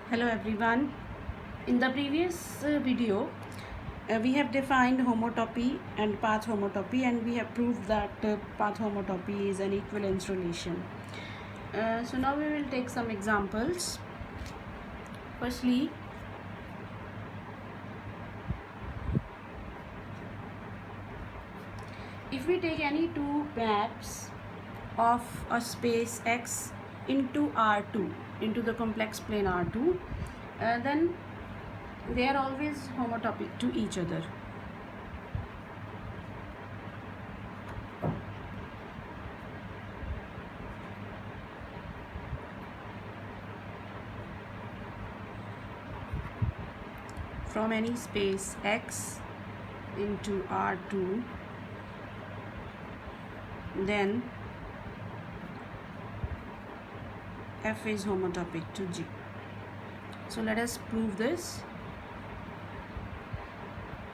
Hello everyone. In the previous video, we have defined homotopy and path homotopy, and we have proved that path homotopy is an equivalence relation. So now we will take some examples. Firstly, if we take any two maps of a space X into R2, into the complex plane R2, then they are always homotopic to each other. From any space X into R2, then F is homotopic to G. So let us prove this.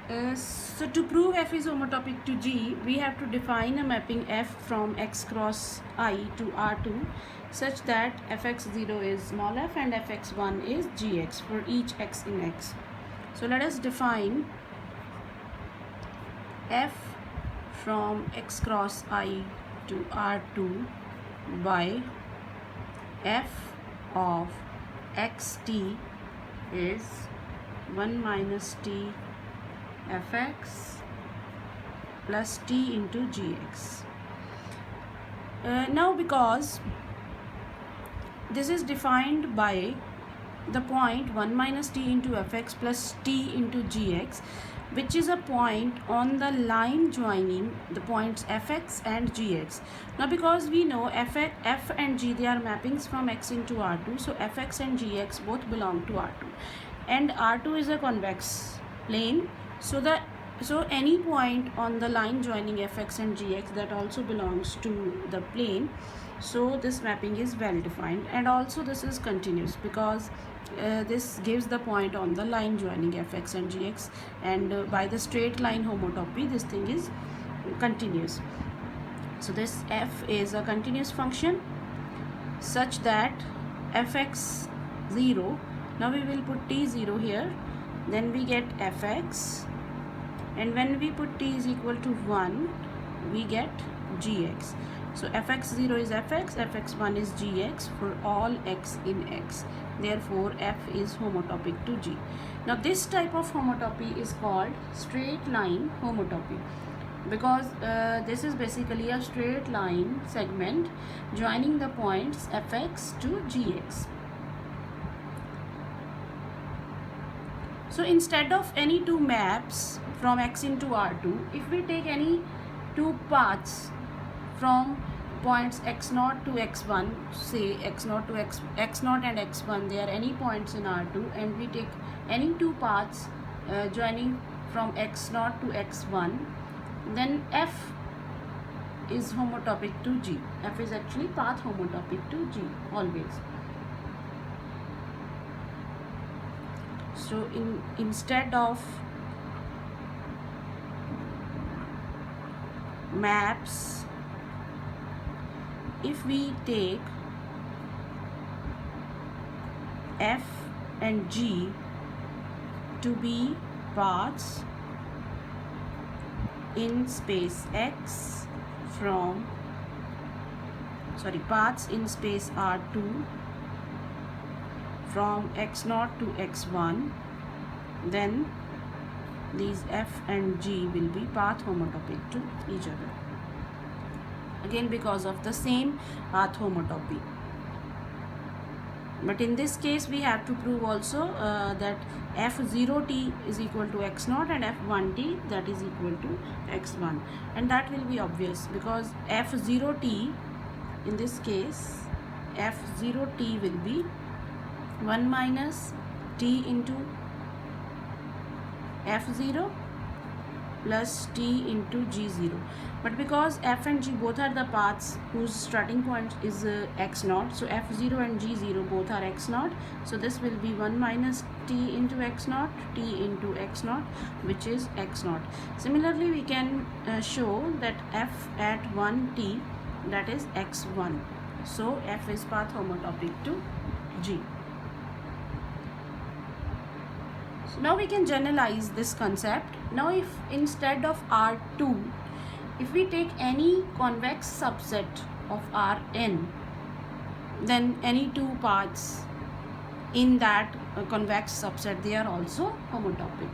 So to prove F is homotopic to G, we have to define a mapping F from X cross I to R2 such that Fx0 is small f and Fx1 is Gx for each x in X. So let us define F from X cross I to R2 by F of xt is 1 minus t fx plus t into gx. Now because this is defined by the point 1 minus t into fx plus t into gx, which is a point on the line joining the points fx and gx. Now because we know f and g, they are mappings from x into r2, so fx and gx both belong to r2, and r2 is a convex plane, so any point on the line joining fx and gx that also belongs to the plane. So this mapping is well defined, and also this is continuous because this gives the point on the line joining fx and gx, and by the straight line homotopy this thing is continuous. So this f is a continuous function such that fx0, now we will put t0 here, then we get fx, and when we put t is equal to 1 we get gx. So fx0 is fx, fx1 is gx for all x in X. Therefore f is homotopic to G. Now this type of homotopy is called straight line homotopy because this is basically a straight line segment joining the points fx to gx. So instead of any two maps from X into R2, if we take any two paths from points x0 to x1, say x0 to x0 and x1, they are any points in R2, and we take any two paths joining from x0 to x1, then F is homotopic to G. F is actually path homotopic to G always. So instead of maps, if we take F and G to be paths in space X from, paths in space R2 from x0 to x1, then these F and G will be path homotopic to each other, again because of the same path homotopy. But in this case we have to prove also that f0t is equal to x0 and f1t that is equal to x1, and that will be obvious because f0t, in this case f0t will be 1 minus t into f0 plus t into g0, but because f and g both are the paths whose starting point is x0, so f0 and g0 both are x0, so this will be 1 minus t into x0, t into x0, which is x0. Similarly we can show that f at 1t, that is x1, so f is path homotopic to g. So now we can generalize this concept. Now if instead of R2, if we take any convex subset of Rn, then any two paths in that convex subset, they are also homotopic.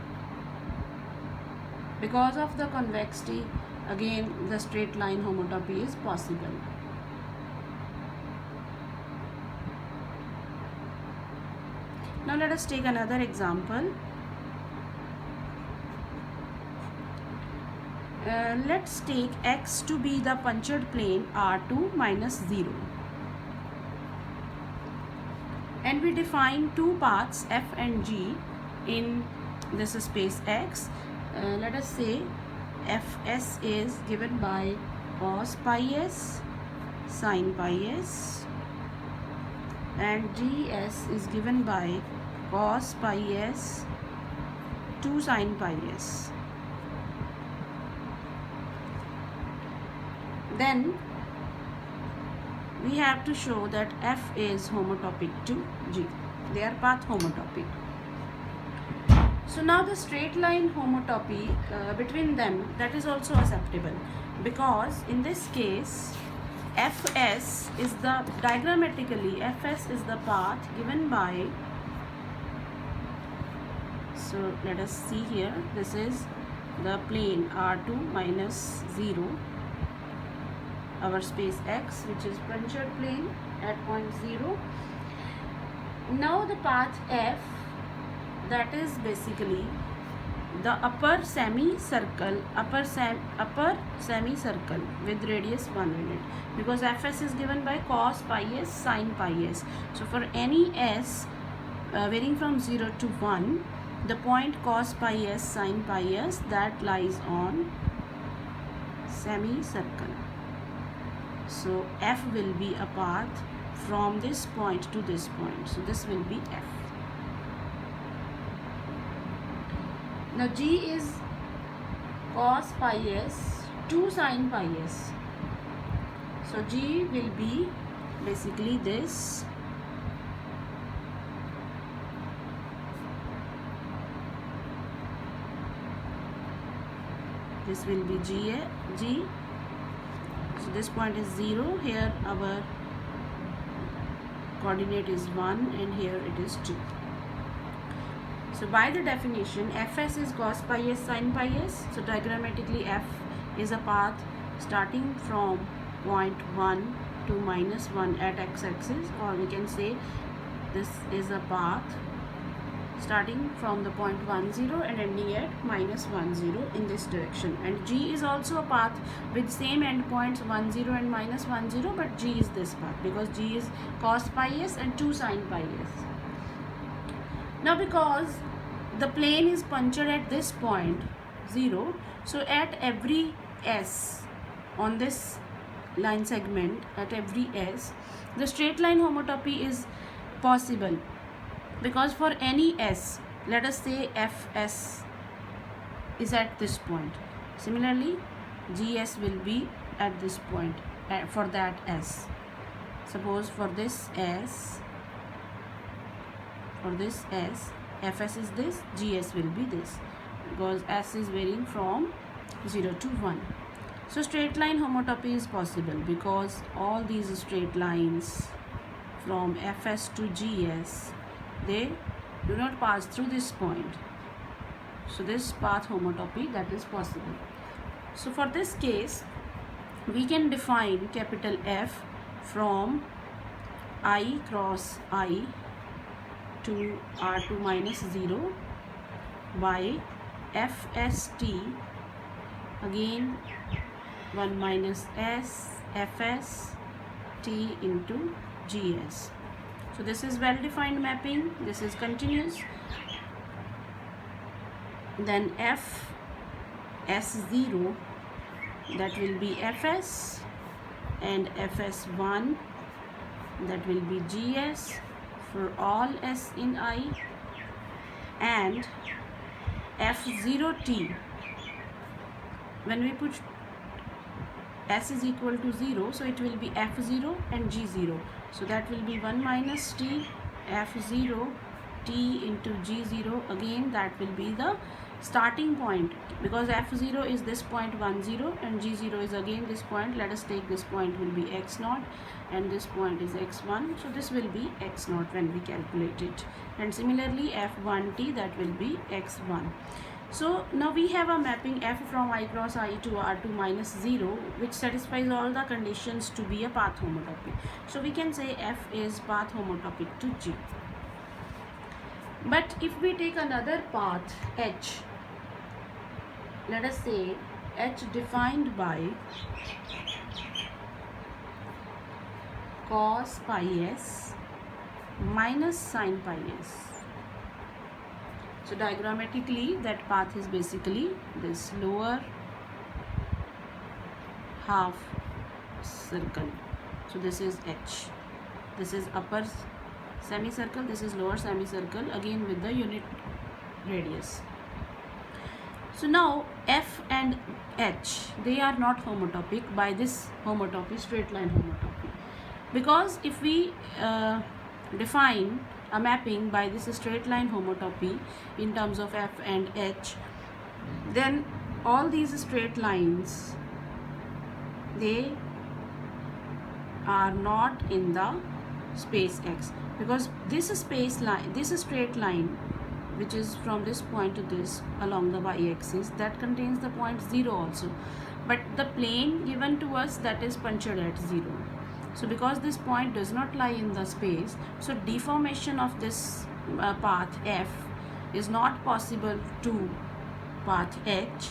Because of the convexity, again the straight line homotopy is possible. Now let us take another example. Let's take X to be the punctured plane R2 minus 0. And we define two paths F and G in this space X. Let us say Fs is given by cos pi s, sin pi s, and Gs is given by cos pi s, 2 sin pi s. Then we have to show that F is homotopic to G. They are path homotopic. So now the straight line homotopy between them, that is also acceptable, because in this case Fs is the, diagrammatically Fs is the path given by, so let us see here, this is the plane R2 minus 0, our space X, which is punctured plane at point 0. Now the path F, that is basically the upper semicircle with radius 1 unit, because Fs is given by cos pi s, sin pi s. So for any s varying from 0 to 1, the point cos pi s, sin pi s, that lies on semicircle. So F will be a path from this point to this point. So this will be F. Now G is cos pi s, 2 sin pi s. So G will be basically this. This will be G. So this point is 0. Here our coordinate is 1 and here it is 2. So by the definition, Fs is cos pi s, sin pi s. So diagrammatically F is a path starting from point 1 to minus 1 at x-axis, or we can say this is a path starting from the point 1 0 and ending at minus 1 0 in this direction. And G is also a path with same endpoints 1 0 and minus 1 0, but G is this path because G is cos pi s and 2 sin pi s. Now because the plane is punctured at this point 0, so at every s on this line segment, at every s, the straight line homotopy is possible, because for any s, let us say Fs is at this point. Similarly, Gs will be at this point for that s. Suppose for this s, Fs is this, Gs will be this, because s is varying from 0 to 1. So straight line homotopy is possible because all these straight lines from Fs to Gs, they do not pass through this point. So this path homotopy, that is possible. So for this case, we can define capital F from I cross I to R2 minus 0 by Fst, again 1 minus s Fs t into Gs. So this is well-defined mapping, this is continuous. Then F S0, that will be Fs, and Fs1, that will be Gs for all s in I, and F0t, when we put s is equal to 0, so it will be F0 and G0. So that will be 1 minus t F0 t into g0, again that will be the starting point, because f0 is this point 1 0 and g0 is again this point. Let us take this point will be x0 and this point is x1, so this will be x0 when we calculate it, and similarly f1t, that will be x1. So now we have a mapping f from I cross I to R2 minus 0, which satisfies all the conditions to be a path homotopy. So we can say f is path homotopic to G. But if we take another path h, let us say h defined by cos pi s minus sin pi s. So diagrammatically that path is basically this lower half circle. So this is h, this is upper semicircle, this is lower semicircle, again with the unit radius. So now f and h, they are not homotopic by this homotopy, straight line homotopy, because if we define a mapping by this straight line homotopy in terms of f and h, then all these straight lines, they are not in the space x, because this space line, this straight line which is from this point to this along the y-axis, that contains the point 0 also, but the plane given to us, that is punctured at 0. So because this point does not lie in the space, so deformation of this path f is not possible to path h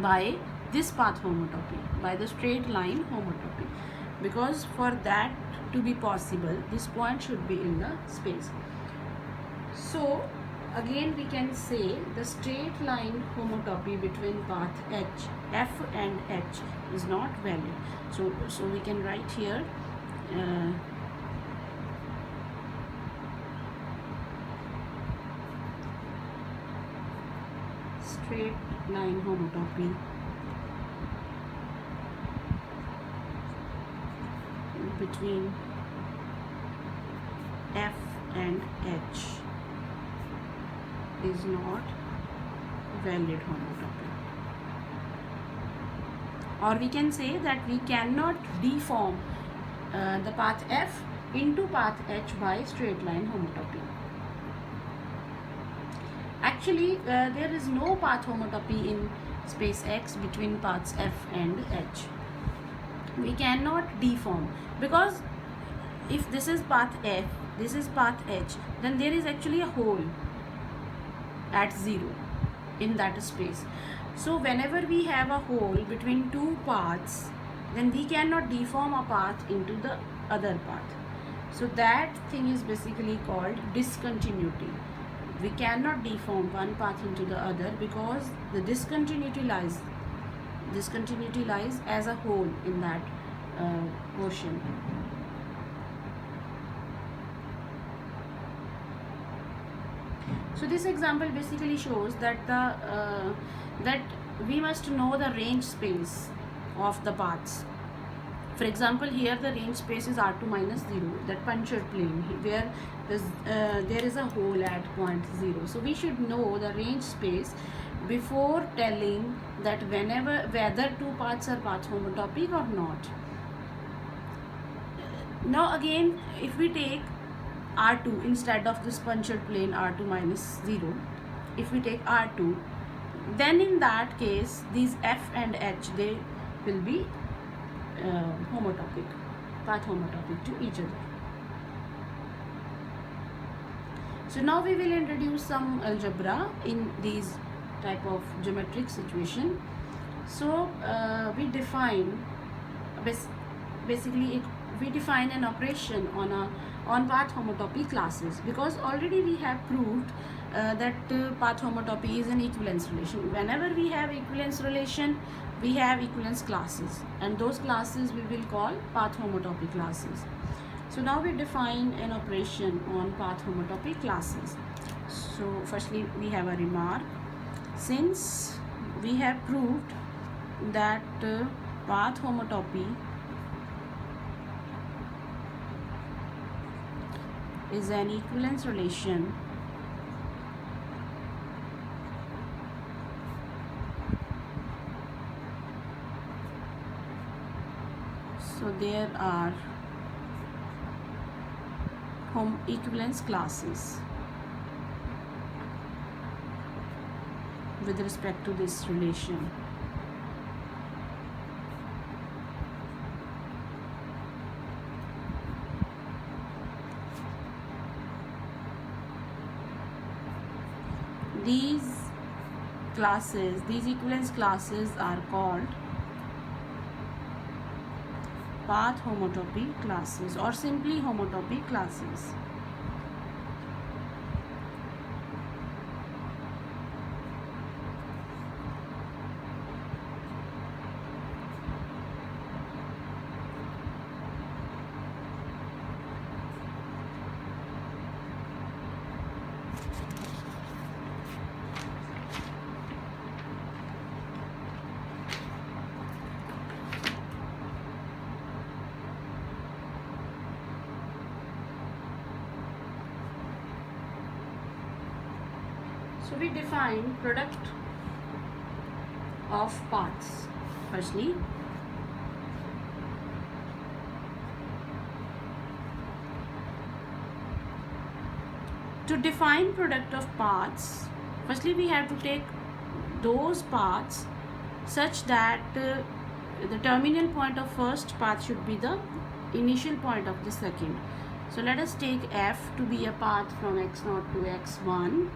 by this path homotopy, by the straight line homotopy, because for that to be possible, this point should be in the space. So again we can say the straight line homotopy between path h, f and h is not valid. So we can write here straight line homotopy between f and h is not valid homotopy. Or we can say that we cannot deform the path f into path h by straight line homotopy. Actually, there is no path homotopy in space x between paths f and h. We cannot deform, because if this is path f, this is path h, then there is actually a hole at 0 in that space. So whenever we have a hole between two paths, then we cannot deform a path into the other path. So that thing is basically called discontinuity. We cannot deform one path into the other because the discontinuity lies as a hole in that portion. So this example basically shows that that we must know the range space of the paths. For example, here the range space is R2 minus 0, that punctured plane where there is a hole at point 0. So we should know the range space before telling that whether two paths are path homotopic or not. Now again, if we take R2 instead of this punctured plane R2 minus 0, if we take R2, then in that case these f and h, they will be homotopic, path homotopic to each other. So now we will introduce some algebra in these type of geometric situation. So we define basically we define an operation on path homotopy classes, because already we have proved that path homotopy is an equivalence relation. Whenever we have equivalence relation, we have equivalence classes, and those classes we will call path homotopy classes. So now we define an operation on path homotopy classes. So firstly we have a remark. Since we have proved that path homotopy is an equivalence relation there are equivalence classes with respect to this relation. These equivalence classes are called path homotopy classes or simply homotopy classes. So we define product of paths. Firstly, to define product of paths, firstly we have to take those paths such that the terminal point of first path should be the initial point of the second. So let us take f to be a path from x0 to x1.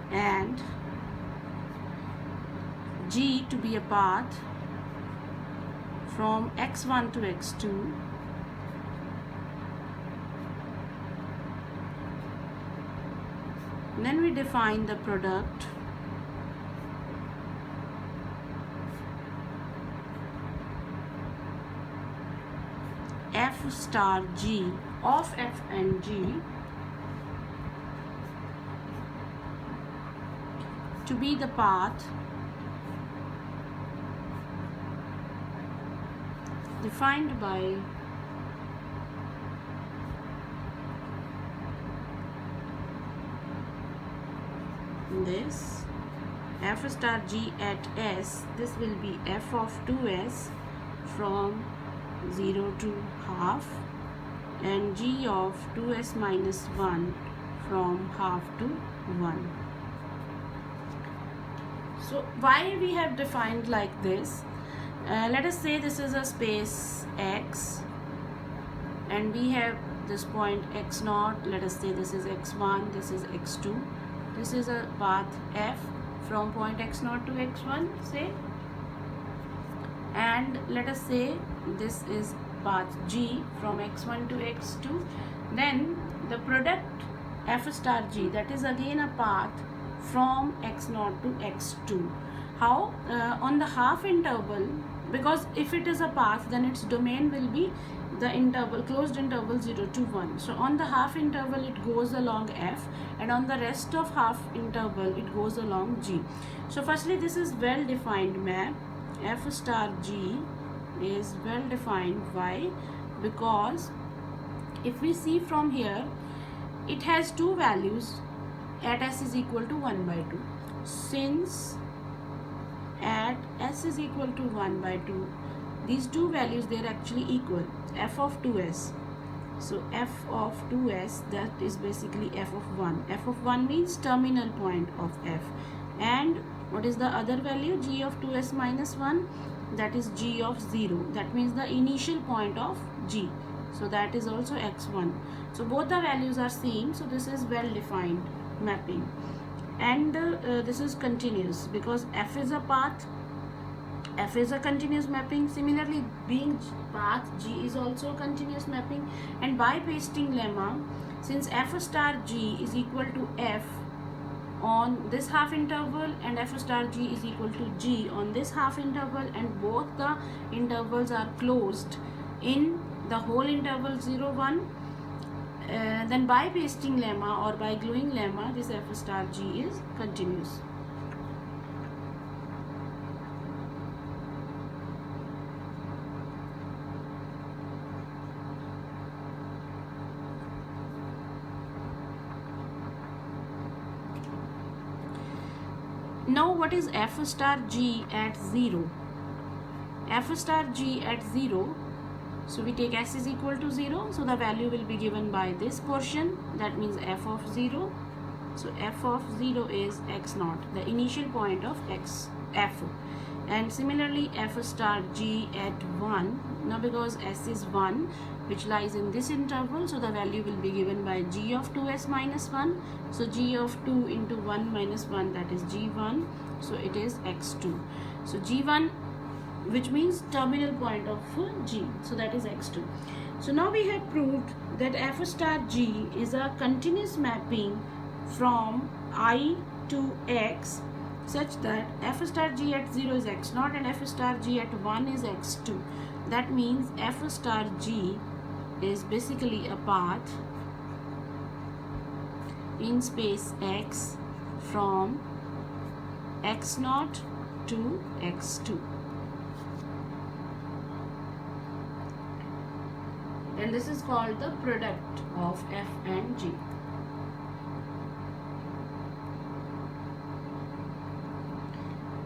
And G to be a path from x1 to x2. And then we define the product f star G of f and G to be the path defined by this f star G at S. This will be f of 2s from 0 to half and G of 2s minus 1 from half to 1. So why we have defined like this? Let us say this is a space X and we have this point x0. Let us say this is x1, this is x2. This is a path f from point x0 to x1, say. And let us say this is path G from x1 to x2. Then the product f star G, that is again a path from x0 to x2. How? On the half interval, because if it is a path then its domain will be the interval, closed interval 0 to 1. So on the half interval it goes along f and on the rest of half interval it goes along G. So firstly this is well defined map. F star G is well defined. Why? Because if we see from here, it has two values at s is equal to 1 by 2. Since at s is equal to 1 by 2, these two values, they are actually equal, f of 2s. So f of 2s, that is basically f of 1. F of 1 means terminal point of f. And what is the other value? G of 2s minus 1, that is G of 0. That means the initial point of G. So that is also x1. So both the values are same. So this is well defined mapping. And this is continuous because f is a path, f is a continuous mapping. Similarly, being path G is also a continuous mapping. And by pasting lemma, since f star G is equal to f on this half interval and f star G is equal to G on this half interval, and both the intervals are closed in the whole interval 0, 1, then by pasting lemma or by gluing lemma, this f star G is continuous. Now what is f star g at 0? F star g at 0, so we take s is equal to 0, so the value will be given by this portion, that means f of 0. So f of 0 is x naught, the initial point of f. And similarly f star g at 1, now because s is 1 which lies in this interval, so the value will be given by g of 2s minus 1. So g of 2 into 1 minus 1, that is g1, so it is x2. So g1, which means terminal point of g, so that is x2. So now we have proved that f star g is a continuous mapping from I to x such that f star g at 0 is x0 and f star g at 1 is x2. That means f star g is basically a path in space x from x0 to x2. And this is called the product of f and g.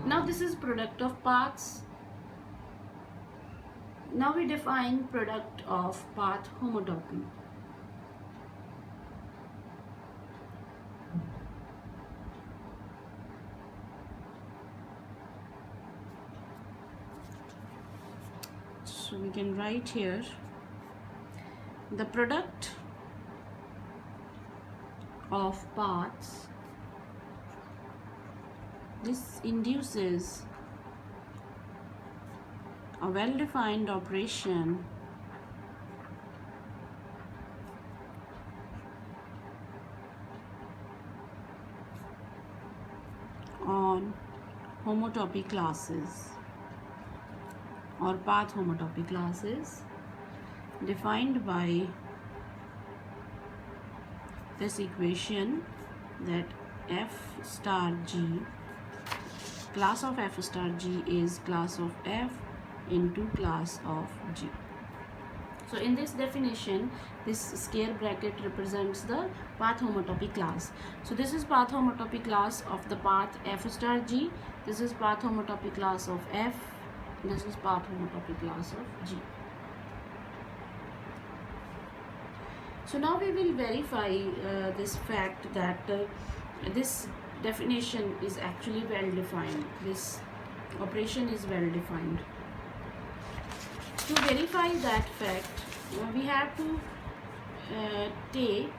Now this is product of paths. Now we define product of path homotopy. So we can write here the product of paths. This induces a well-defined operation on homotopy classes or path homotopy classes defined by this equation, that f star g, class of f star g is class of f into class of g. So in this definition, this square bracket represents the path homotopy class. So this is path homotopy class of the path f star g, this is path homotopy class of f, this is path homotopy class of g. So now we will verify this fact that this definition is actually well defined, this operation is well defined. To verify that fact, we have to take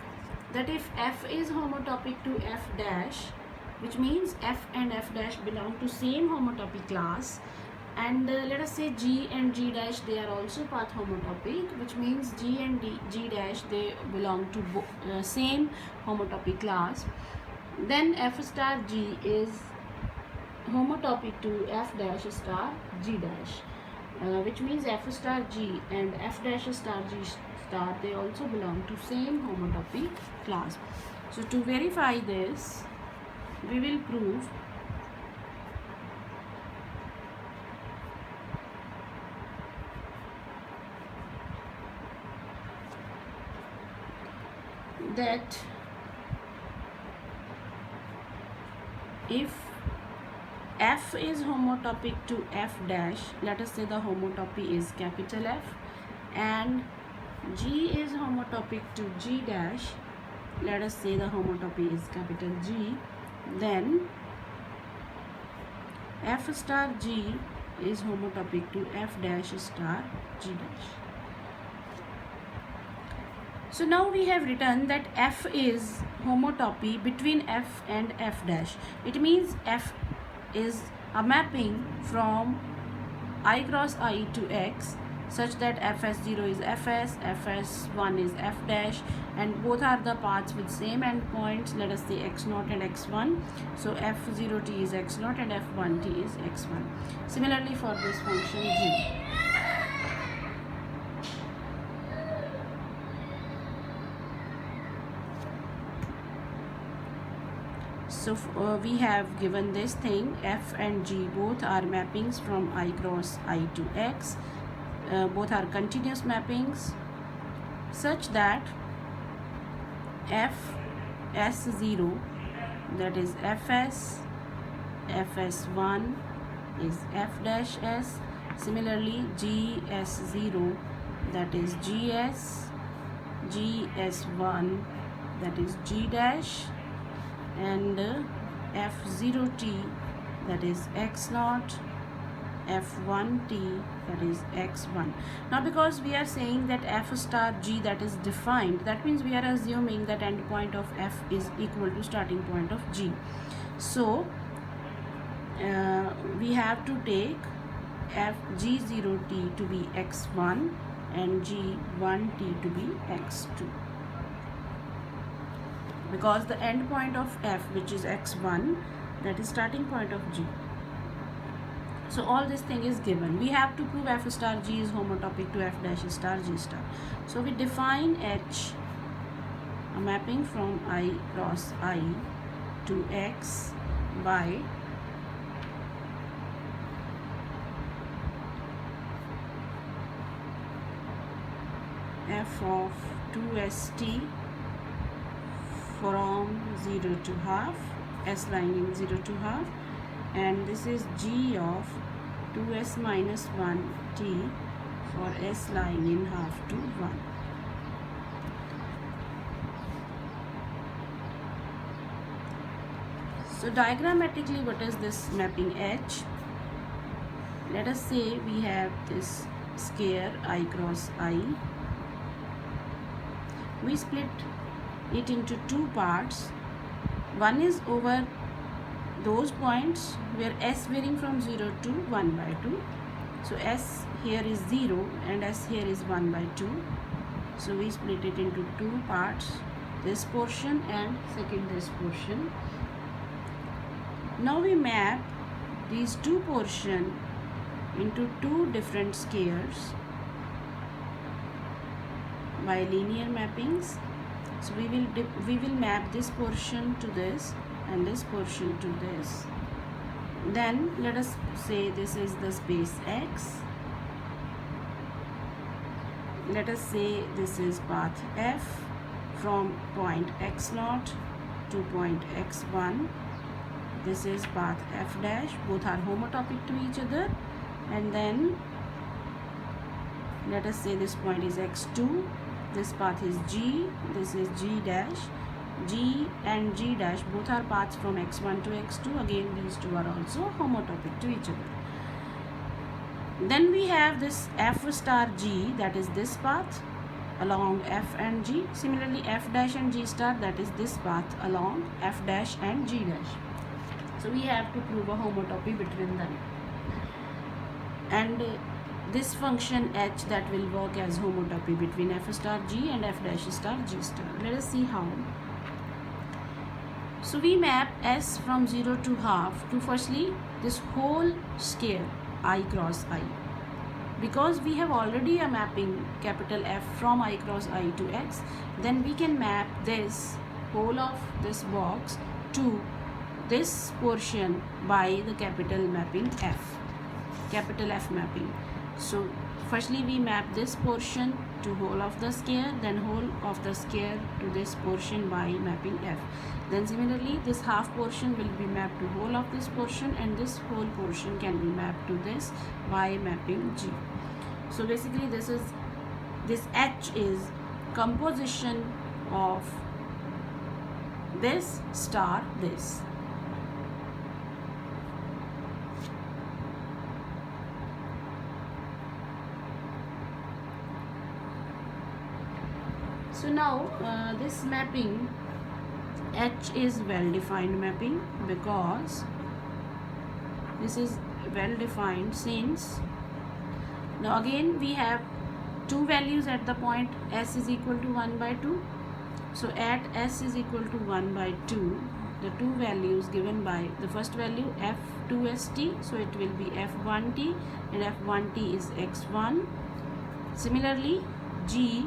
that if f is homotopy to f dash, which means f and f dash belong to same homotopy class, and let us say g and g dash, they are also path homotopic, which means g and g dash, they belong to same homotopy class, then f star g is homotopic to f dash star g dash, which means f star g and f dash star g star, they also belong to same homotopy class. So to verify this, we will prove that if f is homotopic to f dash, let us say the homotopy is capital F, and g is homotopic to g dash, let us say the homotopy is capital G, then f star g is homotopic to f dash star g dash. So now we have written that f is homotopy between f and f dash. It means f is a mapping from I cross I to x such that fs0 is fs, fs1 is f dash, and both are the paths with same endpoints, let us say x0 and x1. So f0t is x0 and f1t is x1. Similarly for this function g. So we have given this thing, f and g both are mappings from I cross I to x, both are continuous mappings such that f s0, that is fs, fs1 is f dash s. Similarly, gs0, that is gs, gs1, that is g dash, and f0t, that is x naught, f1t, that is x1. Now because we are saying that f star g, that is defined, that means we are assuming that endpoint of f is equal to starting point of g. So we have to take f g0t to be x1 and g1t to be x2, because the endpoint of f, which is x1, that is starting point of g. So all this thing is given. We have to prove f star g is homotopic to f dash star g star. So we define H, a mapping from I cross I to X by f of 2st from 0 to half, s line in 0 to half, and this is g of 2s minus 1t for s lying in half to 1. So diagrammatically, what is this mapping H? Let us say we have this square I cross I. We split it into two parts. One is over those points where s varying from 0 to 1 by 2. So s here is 0 and s here is 1 by 2. So we split it into two parts, this portion and second this portion. Now we map these two portions into two different squares by linear mappings. So we will map this portion to this and this portion to this. Then let us say this is the space X. Let us say this is path F from point x0 to point x1. This is path f dash. Both are homotopic to each other. And then let us say this point is x2. This path is G, this is G dash. G and G dash both are paths from x1 to x2. Again, these two are also homotopic to each other. Then we have this f star G, that is this path along f and G. Similarly, f dash and G star, that is this path along f dash and G dash. So we have to prove a homotopy between them. And this function h, that will work as homotopy between f star g and f dash star g star. Let us see how. So we map s from 0 to half to firstly this whole square I cross I. Because we have already a mapping capital F from I cross I to x, then we can map this whole of this box to this portion by the capital mapping F, capital F mapping. So firstly we map this portion to whole of the square, then whole of the square to this portion by mapping F. Then similarly this half portion will be mapped to whole of this portion, and this whole portion can be mapped to this by mapping G. So basically this H is composition of this star this. So now this mapping H is well defined mapping, because this is well defined since now again we have two values at the point s is equal to 1 by 2. So at s is equal to 1 by 2, the two values given by the first value f2st, so it will be f1t, and f1t is x1. Similarly g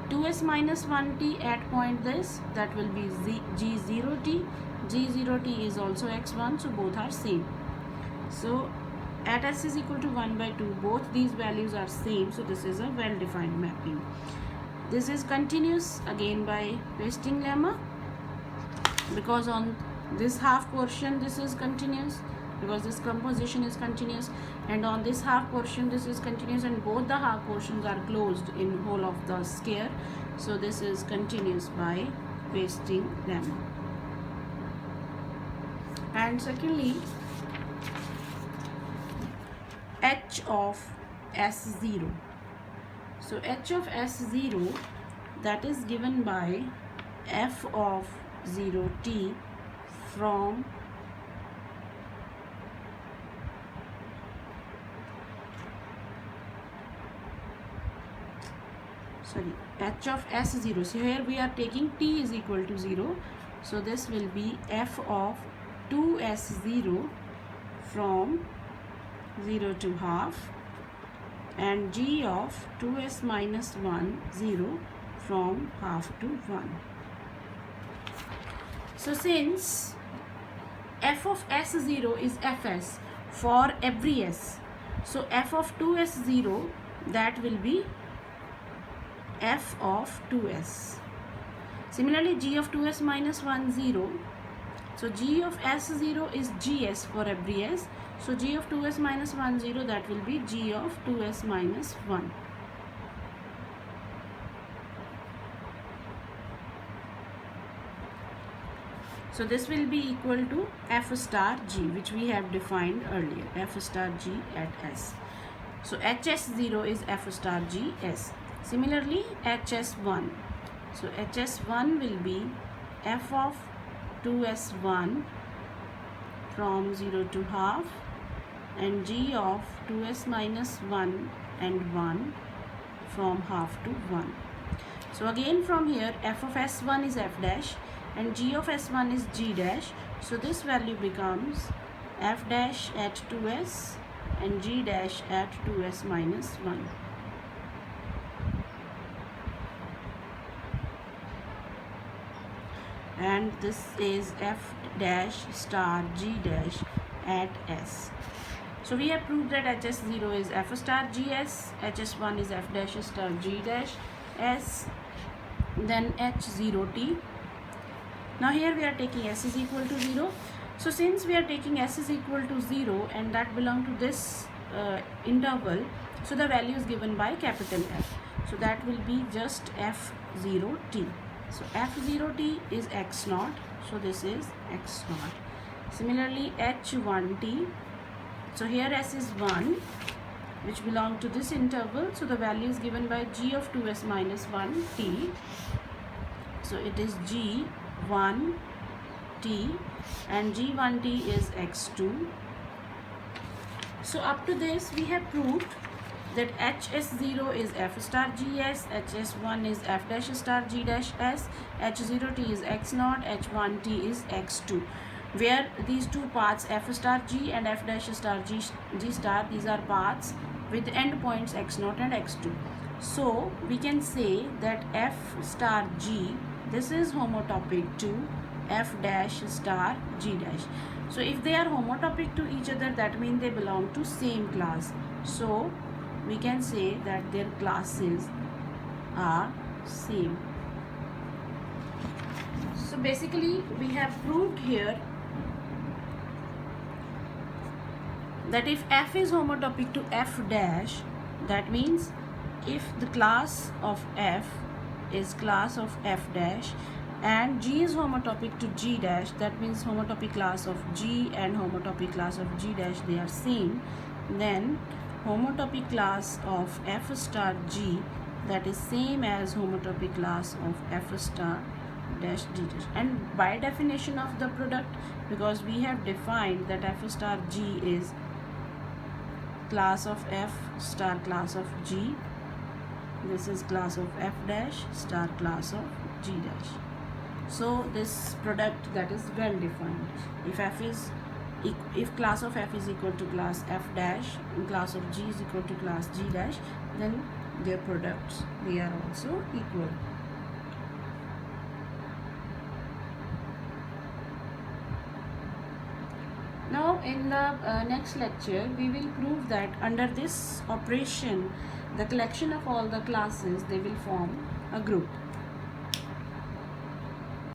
2s minus 1t at point this, that will be g0t. g0t is also x1, so both are same. So at s is equal to 1 by 2, both these values are same, so this is a well defined mapping. This is continuous again by Weisting lemma, because on this half portion this is continuous, because this composition is continuous, and on this half portion this is continuous, and both the half portions are closed in whole of the square, so this is continuous by pasting them. And secondly, h of S0. So h of S0, that is given by f of 0t from h of S0. So here we are taking t is equal to 0, so this will be f of 2S0 from 0 to half, and g of 2s minus 1 0 from half to 1. So since f of S0 is fs for every s, so f of 2s0, that will be f of 2s. Similarly, g of 2s minus 1 0, so g of S0 is gs for every s, so g of 2s minus 1 0, that will be g of 2s minus 1. So this will be equal to f star g, which we have defined earlier, f star g at s. So hs0 is f star g s. Similarly, hs1, so hs1 will be f of 2s1 from 0 to half, and g of 2s minus 1 and 1 from half to 1. So again from here, f of s1 is f dash and g of s1 is g dash, so this value becomes f dash at 2s and g dash at 2s minus 1. And this is f dash star g dash at s. So we have proved that hs0 is f star gs, hs1 is f dash star g dash s, then h0t. Now here we are taking s is equal to 0. So since we are taking s is equal to 0 and that belong to this interval, so the value is given by capital F. So that will be just f0t. So f0t is x0, so this is x0. Similarly, h1t, so here s is 1, which belong to this interval, so the value is given by g of 2s minus 1t, so it is g1t, and g1t is x2. So up to this we have proved that hs0 is f star gs, hs1 is f dash star g dash s, h0t is x0, h1t is x2, where these two paths f star g and f dash star g star, these are paths with endpoints x0 and x2. So we can say that f star g, this is homotopic to f dash star g dash. So if they are homotopic to each other, that means they belong to same class. So we can say that their classes are same. So basically we have proved here that if f is homotopic to f dash, that means if the class of f is class of f dash and g is homotopic to g dash, that means homotopy class of g and homotopy class of g dash, they are same, then homotopy class of f star g, that is same as homotopy class of f star dash g dash. And by definition of the product, because we have defined that f star g is class of f star class of g, this is class of f dash star class of g dash. So this product, that is well defined. If class of f is equal to class f dash and class of g is equal to class g dash, then their products, they are also equal. Now in the next lecture we will prove that under this operation the collection of all the classes, they will form a group.